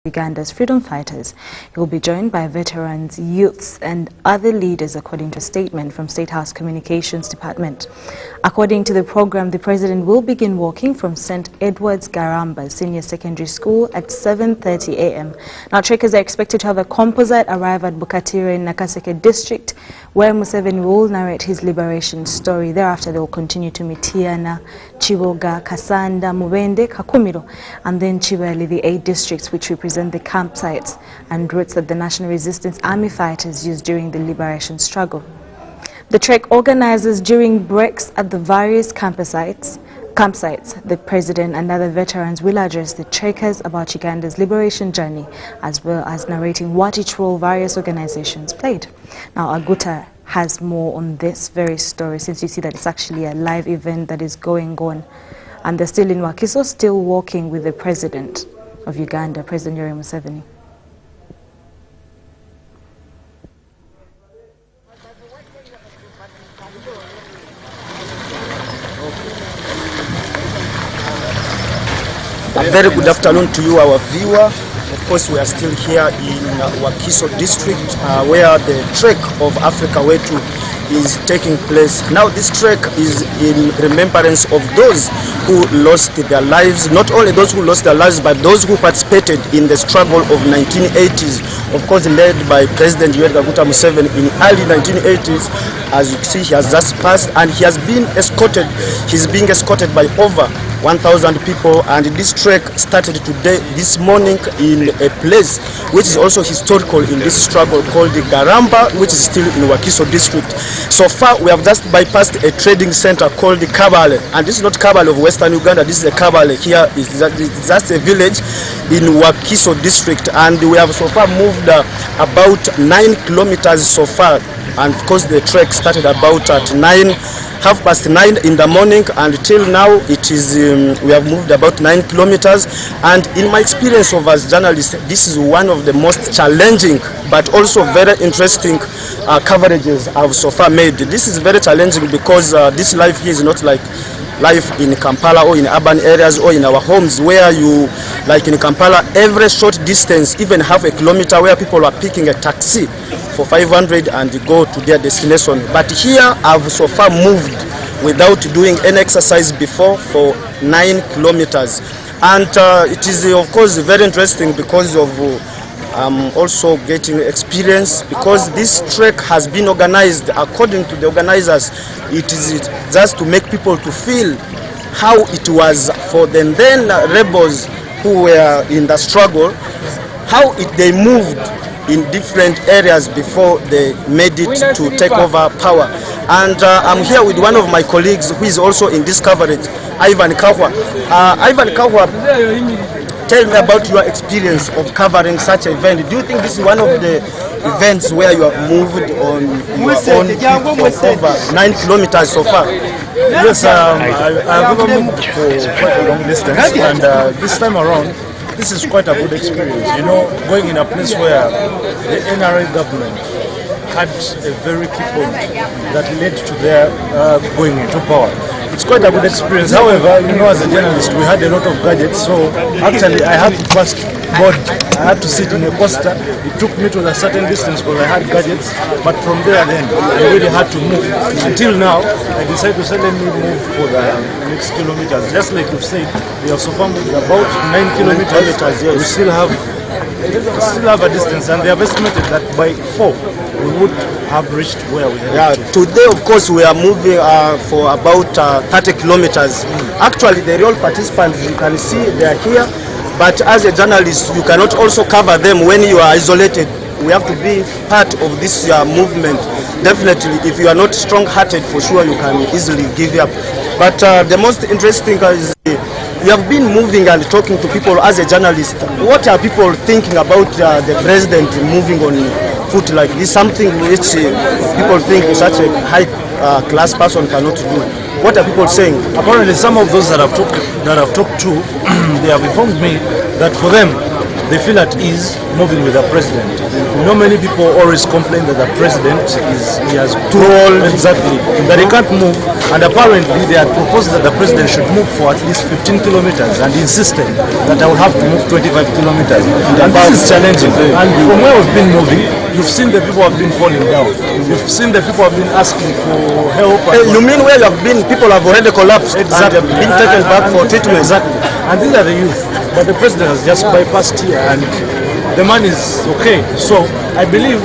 Uganda's freedom fighters. He will be joined by veterans, youths and other leaders, according to a statement from State House Communications Department. According to the program, the president will begin walking from St. Edward's Garamba Senior Secondary School at 7:30 a.m. Now, trekkers are expected to have a composite arrive at Bukatire in Nakaseke district, where Museveni will narrate his liberation story. Thereafter, they will continue to Mitiana, Chiboga, Kasanda, Mubende, Kakumiro, and then Chibali, the 8 districts which represent the campsites and routes that the National Resistance Army fighters used during the liberation struggle. The trek organizes during breaks at the various campsites. The president and other veterans will address the trekkers about Uganda's liberation journey, as well as narrating what each role various organizations played. Now, Aguta has more on this very story, since you see that it's actually a live event that is going on. And they're still in Wakiso, still walking with the president of Uganda, President Yoweri Museveni. A very good afternoon to you, our viewer. Of course, we are still here in Wakiso district, where the trek of Africa Way to is taking place. Now, this trek is in remembrance of those who lost their lives, not only those who lost their lives, but those who participated in the struggle of 1980s, of course, led by President Yoweri Museveni in early 1980s. As you see, he has just passed, and he has been escorted. He's being escorted by over 1,000 people, and this trek started this morning in a place which is also historical in this struggle, called the Garamba, which is still in Wakiso district. So far, we have just bypassed a trading center called the Kabale, and this is not Kabale of Western Uganda. This is a Kabale here. It's just a village in Wakiso district, and we have so far moved about 9 kilometers so far. And of course, the trek started about at 9:30 in the morning, and till now it is we have moved about 9 kilometers. And in my experience of as journalists, this is one of the most challenging but also very interesting coverages I've so far made. This is very challenging because this life here is not like life in Kampala or in urban areas or in our homes, where you, like in Kampala, every short distance, even half a kilometer, where people are picking a taxi for 500 and go to their destination. But here I've so far moved without doing any exercise before for 9 kilometers. And it is of course very interesting because of also getting experience, because this trek has been organized according to the organizers. It is just to make people to feel how it was for them then rebels who were in the struggle, how they moved in different areas before they made it to take over power. And I'm here with one of my colleagues who is also in this coverage, Ivan Kahwa. Ivan Kahwa, tell me about your experience of covering such an event. Do you think this is one of the events where you have moved on your own for over 9 kilometers so far? Yes, I've moved for quite a long distance, and this time around, this is quite a good experience. You know, going in a place where the NRA government had a very key point that led to their going into power. It's quite a good experience. However, you know, as a journalist, we had a lot of gadgets, so actually I had to pass board. I had to sit in a coaster. It took me to a certain distance because I had gadgets, but from there then I really had to move. Until now, I decided to say let me move for the next kilometers. Just like you've said, we have so far moved about 9 kilometers. We still have a distance, and they have estimated that by 4 we would have reached where we had to. Today, of course, we are moving for about 30 kilometers. Actually, the real participants, you can see they are here, but as a journalist, you cannot also cover them when you are isolated. We have to be part of this movement. Definitely, if you are not strong-hearted, for sure, you can easily give up. But the most interesting is you have been moving and talking to people as a journalist. What are people thinking about the president moving on foot like this? Something which people think such a high class person cannot do. What are people saying? Apparently, some of those that I've talked to, they have informed me that for them, they feel at ease moving with the president. You know, many people always complain that the president he has too old, exactly, that he can't move, and apparently they had proposed that the president should move for at least 15 kilometers and insisted that I will have to move 25 kilometers. And this is challenging. And from where we've been moving, you've seen the people have been falling down. You've seen the people have been asking for help. You mean where you have been, people have already collapsed, exactly, and been taken back for treatment? Exactly. And these are the youth. But the president has just bypassed here, and the man is okay. So I believe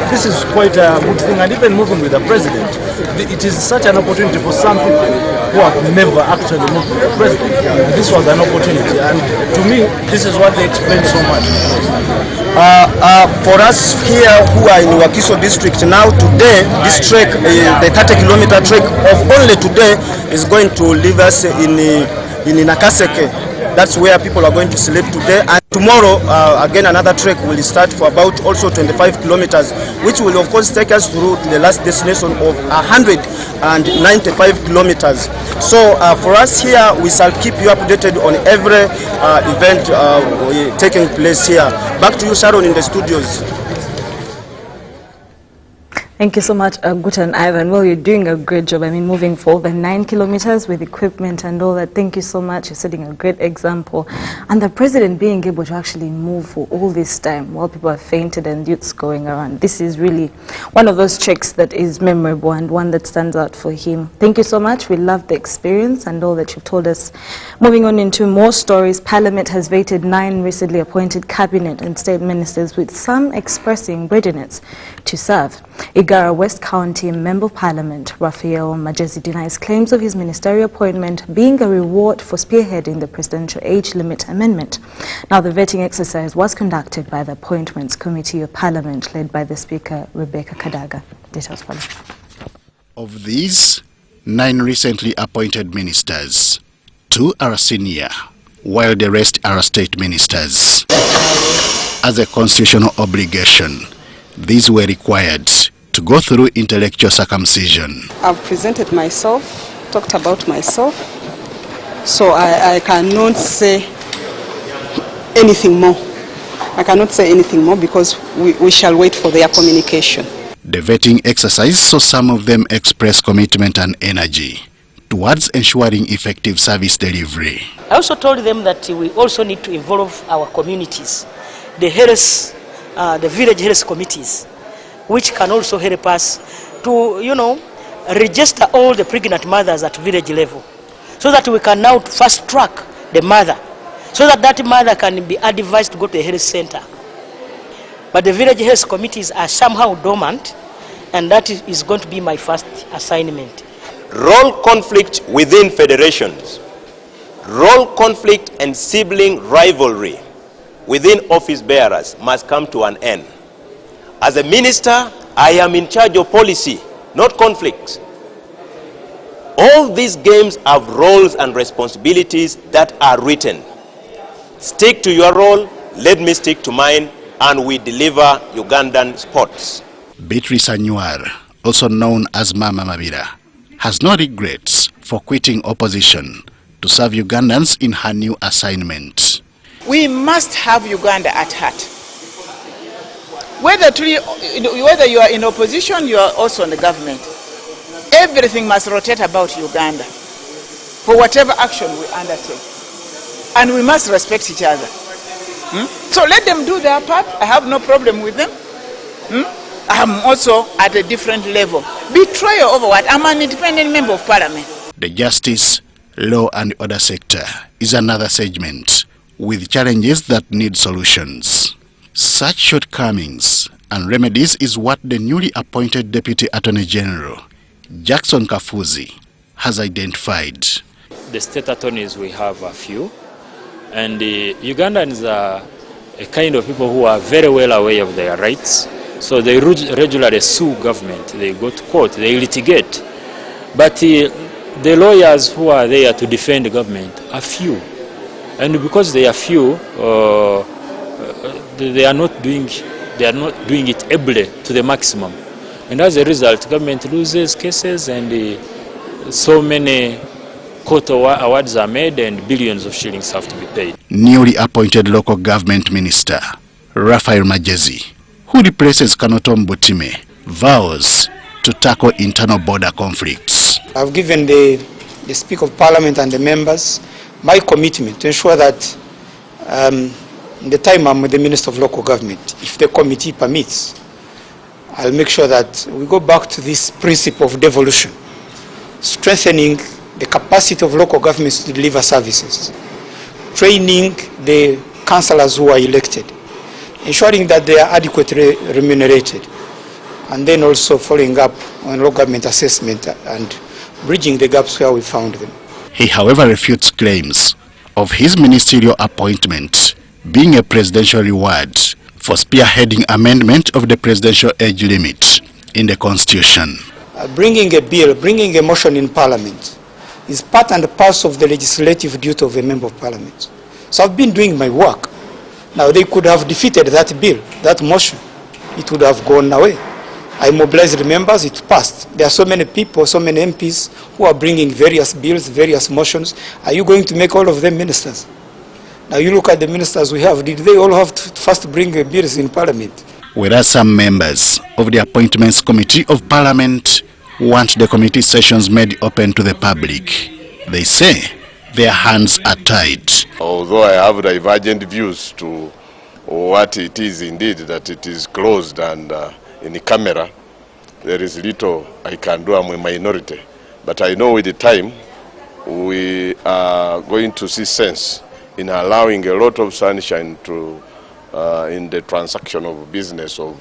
this is quite a good thing. And even moving with the president, it is such an opportunity for some people who have never actually moved with the president. This was an opportunity, and to me, this is what they explain so much. For us here who are in Wakiso district now, today, this trek, the 30-kilometer trek of only today, is going to leave us in Nakaseke. That's where people are going to sleep today. And tomorrow, again, another trek will start for about also 25 kilometers, which will, of course, take us through to the last destination of 195 kilometers. So for us here, we shall keep you updated on every event taking place here. Back to you, Sharon, in the studios. Thank you so much, Guta and Ivan. Well, you're doing a great job. I mean, moving for over 9 kilometers with equipment and all that. Thank you so much. You're setting a great example. And the president being able to actually move for all this time while people are fainted and youths going around. This is really one of those treks that is memorable and one that stands out for him. Thank you so much. We love the experience and all that you've told us. Moving on into more stories, Parliament has voted 9 recently appointed cabinet and state ministers, with some expressing readiness to serve. Igara West County Member of Parliament Raphael Majesi denies claims of his ministerial appointment being a reward for spearheading the presidential age limit amendment. Now, the vetting exercise was conducted by the Appointments Committee of Parliament, led by the Speaker Rebecca Kadaga. Details follow. Of these 9 recently appointed ministers, 2 are senior, while the rest are state ministers. As a constitutional obligation, these were required to go through intellectual circumcision. I've presented myself, talked about myself, so I cannot say anything more. I cannot say anything more because we shall wait for their communication. The vetting exercise saw some of them express commitment and energy towards ensuring effective service delivery. I also told them that we also need to involve our communities, the health, the village health committees, which can also help us to, register all the pregnant mothers at village level, so that we can now fast track the mother, so that that mother can be advised to go to the health center. But the village health committees are somehow dormant, and that is going to be my first assignment. Role conflict within federations, role conflict and sibling rivalry within office bearers must come to an end. As a minister, I am in charge of policy, not conflicts. All these games have roles and responsibilities that are written. Stick to your role, let me stick to mine, and we deliver Ugandan sports. Beatrice Anyuar, also known as Mama Mabira, has no regrets for quitting opposition to serve Ugandans in her new assignment. We must have Uganda at heart. Whether you are in opposition, you are also in the government. Everything must rotate about Uganda for whatever action we undertake. And we must respect each other. So let them do their part. I have no problem with them. I'm also at a different level. Betrayal over what? I'm an independent member of Parliament. The justice, law and order sector is another segment with challenges that need solutions. Such shortcomings and remedies is what the newly appointed Deputy Attorney General, Jackson Kafuzi, has identified. The state attorneys, we have a few, and the Ugandans are a kind of people who are very well aware of their rights, so they regularly sue government, they go to court, they litigate. But the lawyers who are there to defend the government are few, and because they are few, they are not doing it ably to the maximum, and as a result, government loses cases, and so many court awards are made and billions of shillings have to be paid. Newly appointed local government minister, Raphael Magezi, who replaces Kanotom Butime, vows to tackle internal border conflicts. I've given the Speaker of Parliament and the members my commitment to ensure that in the time I'm with the Minister of Local Government, if the committee permits, I'll make sure that we go back to this principle of devolution, strengthening the capacity of local governments to deliver services, training the councillors who are elected, ensuring that they are adequately remunerated, and then also following up on local government assessment and bridging the gaps where we found them. He, however, refutes claims of his ministerial appointment being a presidential reward for spearheading amendment of the presidential age limit in the Constitution. Bringing a bill, bringing a motion in Parliament is part and parcel of the legislative duty of a member of Parliament. So I've been doing my work. Now they could have defeated that bill, that motion. It would have gone away. I mobilized the members, it passed. There are so many people, so many MPs who are bringing various bills, various motions. Are you going to make all of them ministers? Now you look at the ministers we have, did they all have to first bring bills in Parliament? Whereas some members of the Appointments Committee of Parliament want the committee sessions made open to the public, they say their hands are tied. Although I have divergent views to what it is indeed, that it is closed and in the camera, there is little I can do. I'm a minority. But I know with the time, we are going to see sense in allowing a lot of sunshine to in the transaction of business of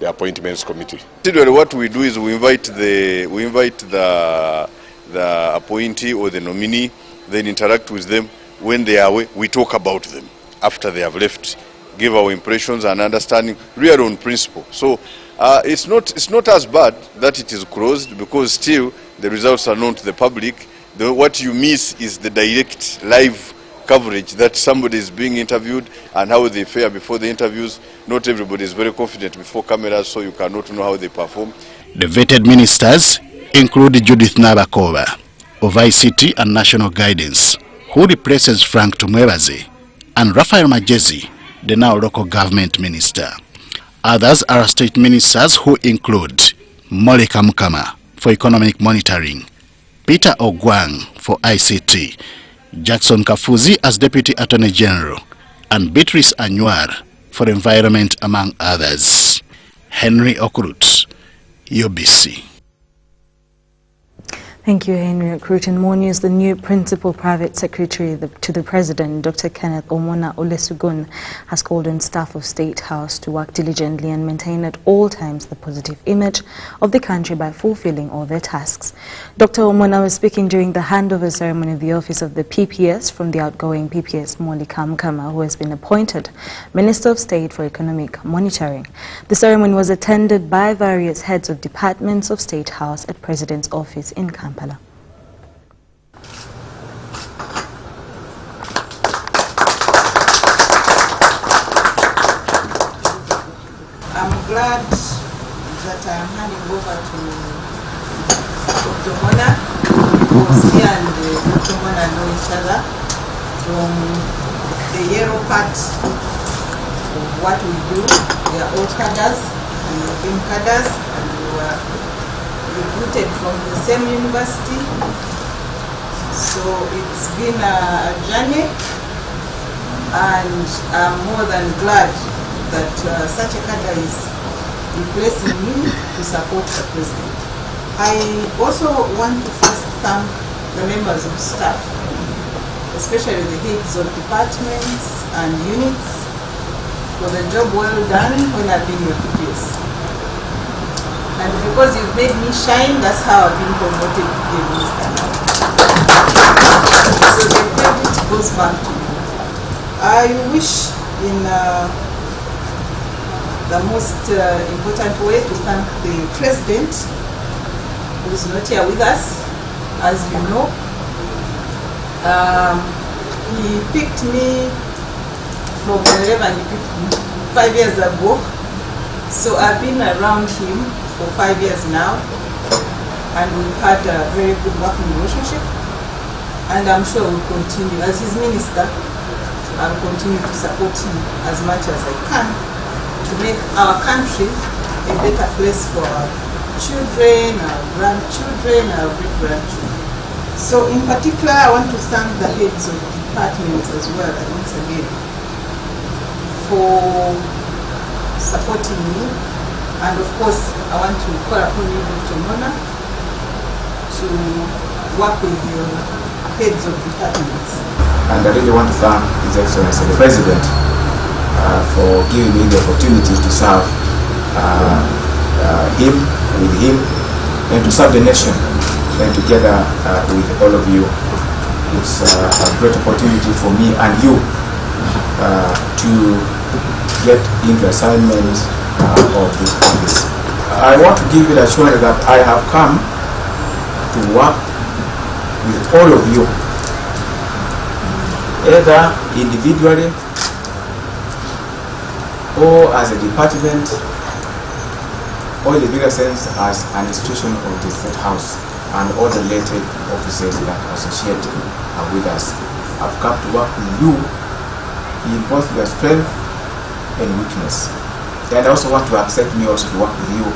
the Appointments Committee. What we do is we invite the appointee or the nominee, then interact with them. When they are away, we talk about them. After they have left, give our impressions and understanding, really on principle. So it's not as bad that it is closed, because still the results are known to the public. What you miss is the direct live coverage that somebody is being interviewed and how they fare before the interviews. Not everybody is very confident before cameras, so you cannot know how they perform. The vetted ministers include Judith Nabakova of ICT and National Guidance, who replaces Frank Tumwebaze, and Raphael Magezi, the now local government minister. Others are state ministers who include Moleka Mukama for economic monitoring, Peter Ogwang for ICT, Jackson Kafuzi as Deputy Attorney General, and Beatrice Anywar for environment, among others. Henry Okrut, UBC. Thank you, Henry Okrut. In more news, the new Principal Private Secretary to the President, Dr. Kenneth Omona Olesugun, has called on staff of State House to work diligently and maintain at all times the positive image of the country by fulfilling all their tasks. Dr. Omona was speaking during the handover ceremony of the office of the PPS from the outgoing PPS Moleka Mukama, who has been appointed Minister of State for Economic Monitoring. The ceremony was attended by various heads of departments of State House at President's office in Kampala. I'm glad that I am handing over to Dr. Mona, because he and Dr. Mona know each other from the yellow part of what we do. We are all cadres, and we became cadres, and we were recruited from the same university. So it's been a journey, and I'm more than glad that such a cadre is replacing me to support the president. I also want to first thank the members of staff, especially the heads of departments and units, for the job well done when I've been your PPS. And because you've made me shine, that's how I've been promoted to be a minister now. So the credit goes back to you. I wish in the most important way to thank the president, who is not here with us, as you know. He picked me from the level he picked me 5 years ago. So I've been around him for 5 years now, and we've had a very good working relationship. and I'm sure will continue. As his minister, I'll continue to support him as much as I can to make our country a better place for our children, our grandchildren, our great-grandchildren. So in particular, I want to thank the heads of departments as well, once again, for supporting me. And of course, I want to call upon you, Dr. Mona, to work with your heads of departments. And I really want to thank His Excellency the President for giving me the opportunity to serve with him, and to serve the nation. And together with all of you, it's a great opportunity for me and you to get into assignments of this office. I want to give you the assurance that I have come to work with all of you, either individually or as a department, or in the bigger sense as an institution of the State House, and all the related offices that are associated with us. I've come to work with you in both your strength and weakness. And I also want to accept me also to work with you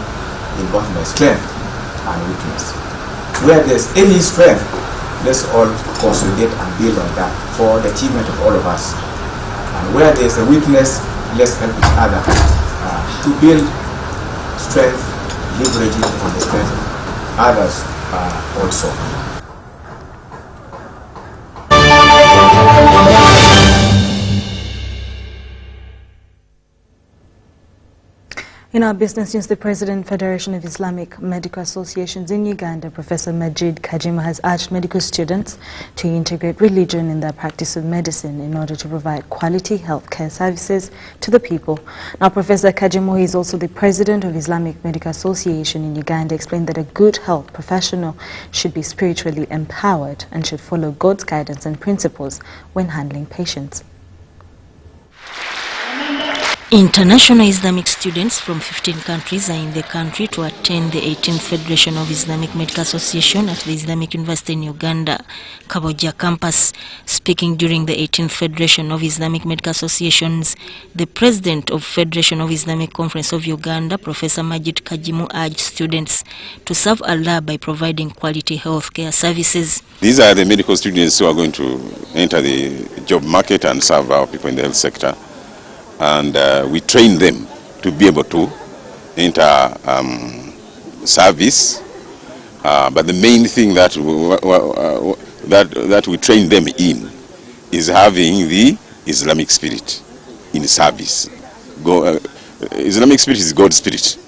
in both my strength and weakness. Where there's any strength, let's all consolidate and build on that for the achievement of all of us. And where there's a weakness, let's help each other to build strength, leveraging on the strength of others also. In our business news, the President, Federation of Islamic Medical Associations in Uganda, Professor Majid Kajima, has urged medical students to integrate religion in their practice of medicine in order to provide quality healthcare services to the people. Now, Professor Kajima, who is also the President of Islamic Medical Association in Uganda, explained that a good health professional should be spiritually empowered and should follow God's guidance and principles when handling patients. International Islamic students from 15 countries are in the country to attend the 18th Federation of Islamic Medical Association at the Islamic University in Uganda, Kaboja campus. Speaking during the 18th Federation of Islamic Medical Associations, the President of Federation of Islamic Conference of Uganda, Professor Majid Kajimu, urged students to serve Allah by providing quality healthcare services. These are the medical students who are going to enter the job market and serve our people in the health sector. And we train them to be able to enter service. But the main thing that we train them in is having the Islamic spirit in service. Islamic spirit is God's spirit.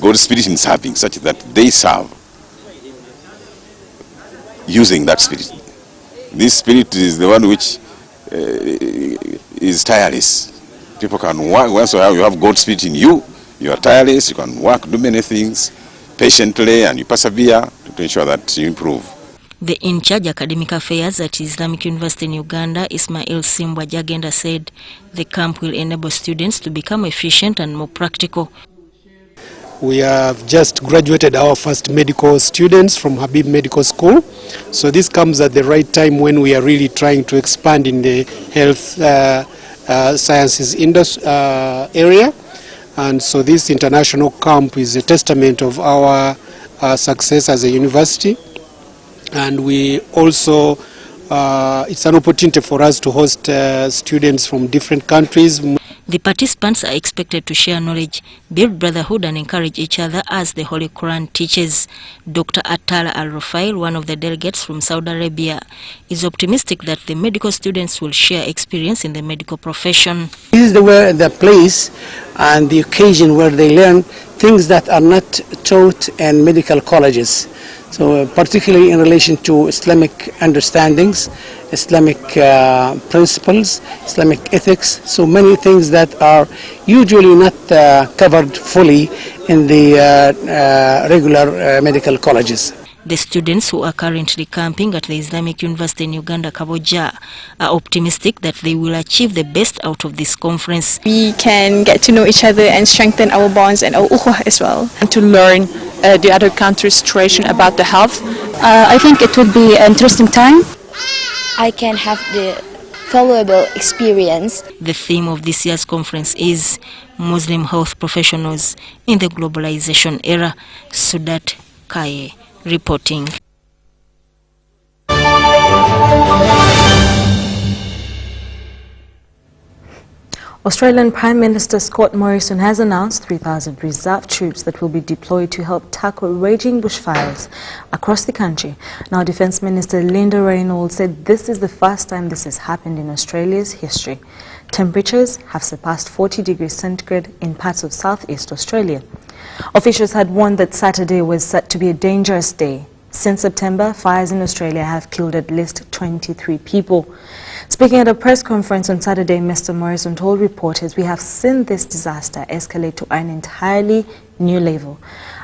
God's spirit in serving, such that they serve using that spirit. This spirit is the one which is tireless. People can work. Once you have God's spirit in you, you are tireless, you can work, do many things patiently, and you persevere to ensure that you improve. The in-charge academic affairs at Islamic University in Uganda, Ismail Simbwa Jagenda, said the camp will enable students to become efficient and more practical. We have just graduated our first medical students from Habib Medical School. So this comes at the right time when we are really trying to expand in the health sciences area. And so this international camp is a testament of our success as a university. And we also, it's an opportunity for us to host students from different countries. The participants are expected to share knowledge, build brotherhood and encourage each other as the Holy Quran teaches. Dr. Atala Al-Rufail, one of the delegates from Saudi Arabia, is optimistic that the medical students will share experience in the medical profession. This is the place and the occasion where they learn things that are not taught in medical colleges. So particularly in relation to Islamic understandings, Islamic principles, Islamic ethics, so many things that are usually not covered fully in the regular medical colleges. The students who are currently camping at the Islamic University in Uganda, Kaboja, are optimistic that they will achieve the best out of this conference. We can get to know each other and strengthen our bonds and our ukhuwah as well. And to learn the other country's situation about the health I think it would be an interesting time. I can have the valuable experience. The theme of this year's conference is Muslim health professionals in the globalization era. Sudat Kaye reporting. Australian Prime Minister Scott Morrison has announced 3,000 reserve troops that will be deployed to help tackle raging bushfires across the country. Now, Defence Minister Linda Reynolds said this is the first time this has happened in Australia's history. Temperatures have surpassed 40 degrees centigrade in parts of southeast Australia. Officials had warned that Saturday was set to be a dangerous day. Since September, fires in Australia have killed at least 23 people. Speaking at a press conference on Saturday, Mr. Morrison told reporters, "We have seen this disaster escalate to an entirely new level."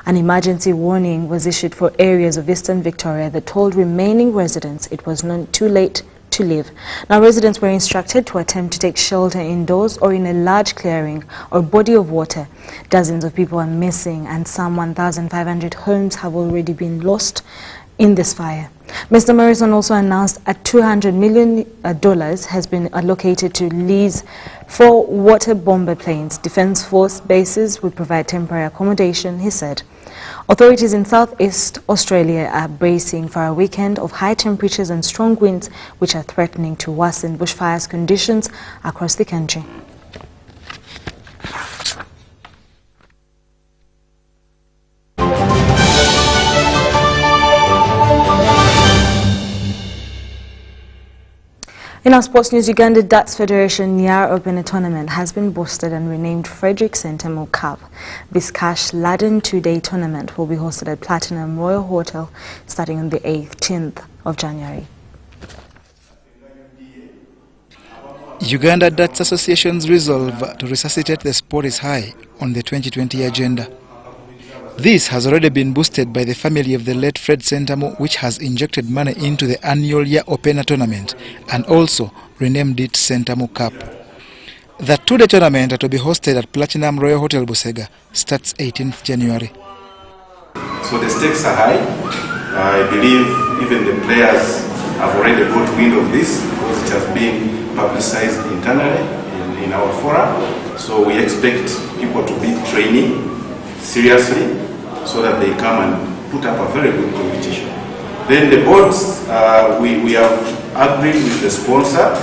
An emergency warning was issued for areas of eastern Victoria that told remaining residents it was not too late to leave. Now, residents were instructed to attempt to take shelter indoors or in a large clearing or body of water. Dozens of people are missing and some 1,500 homes have already been lost in this fire. Mr. Morrison also announced a $200 million has been allocated to lease 4 water bomber planes. Defence Force bases will provide temporary accommodation, he said. Authorities in southeast Australia are bracing for a weekend of high temperatures and strong winds, which are threatening to worsen bushfires conditions across the country. In our sports news, Uganda Darts Federation Nyar Open Tournament has been boosted and renamed Frederick Sentamo Cup. This cash-laden 2-day tournament will be hosted at Platinum Royal Hotel starting on the 18th of January. Uganda Darts Association's resolve to resuscitate the sport is high on the 2020 agenda. This has already been boosted by the family of the late Fred Sentamo, which has injected money into the annual Year Opener tournament and also renamed it Sentamo Cup. The 2-day tournament to be hosted at Platinum Royal Hotel Busega starts 18th January. So the stakes are high. I believe even the players have already got wind of this because it has been publicized internally in our forum. So we expect people to be training seriously so that they come and put up a very good competition. Then the boards, we have agreed with the sponsor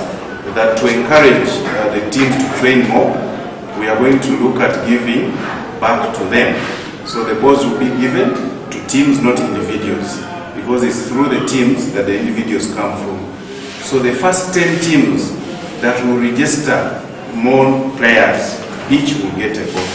that to encourage the teams to train more, we are going to look at giving back to them. So the boards will be given to teams, not individuals, because it's through the teams that the individuals come from. So the first 10 teams that will register more players, each will get a board.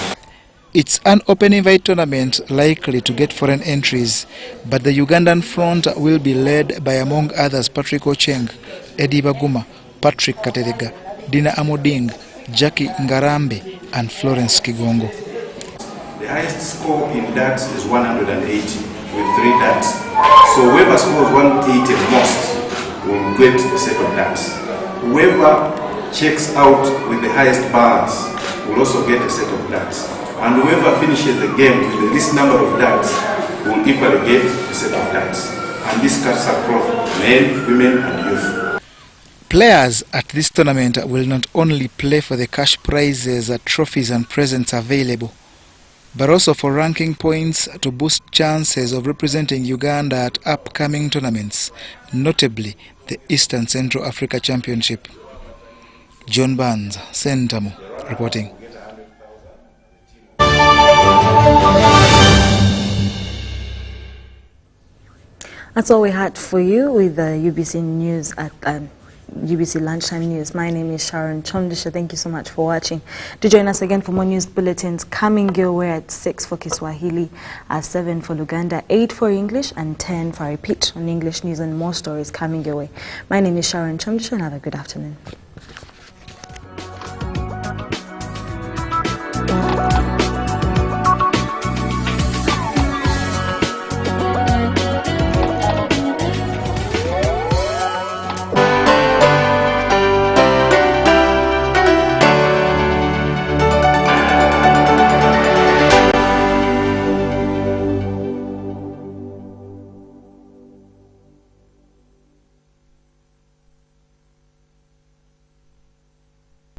It's an open invite tournament likely to get foreign entries, but the Ugandan front will be led by, among others, Patrick Ocheng, Eddie Baguma, Patrick Katerega, Dina Amoding, Jackie Ngarambe, and Florence Kigongo. The highest score in darts is 180 with 3 darts. So whoever scores 180 most will get a set of darts. Whoever checks out with the highest balance will also get a set of darts. And whoever finishes the game with the least number of darts will equally get a set of darts. And this cuts across men, women, and youth. Players at this tournament will not only play for the cash prizes, trophies and presents available, but also for ranking points to boost chances of representing Uganda at upcoming tournaments, notably the Eastern Central Africa Championship. John Barnes, Sentamo, reporting. That's all we had for you with the UBC News at UBC Lunchtime News. My name is Sharon Chomdisha. Thank you so much for watching. Do join us again for more news bulletins coming your way at 6 for Kiswahili, at 7 for Luganda, 8 for English, and 10 for repeat on English news, and more stories coming your way. My name is Sharon Chomdisha, and have a good afternoon.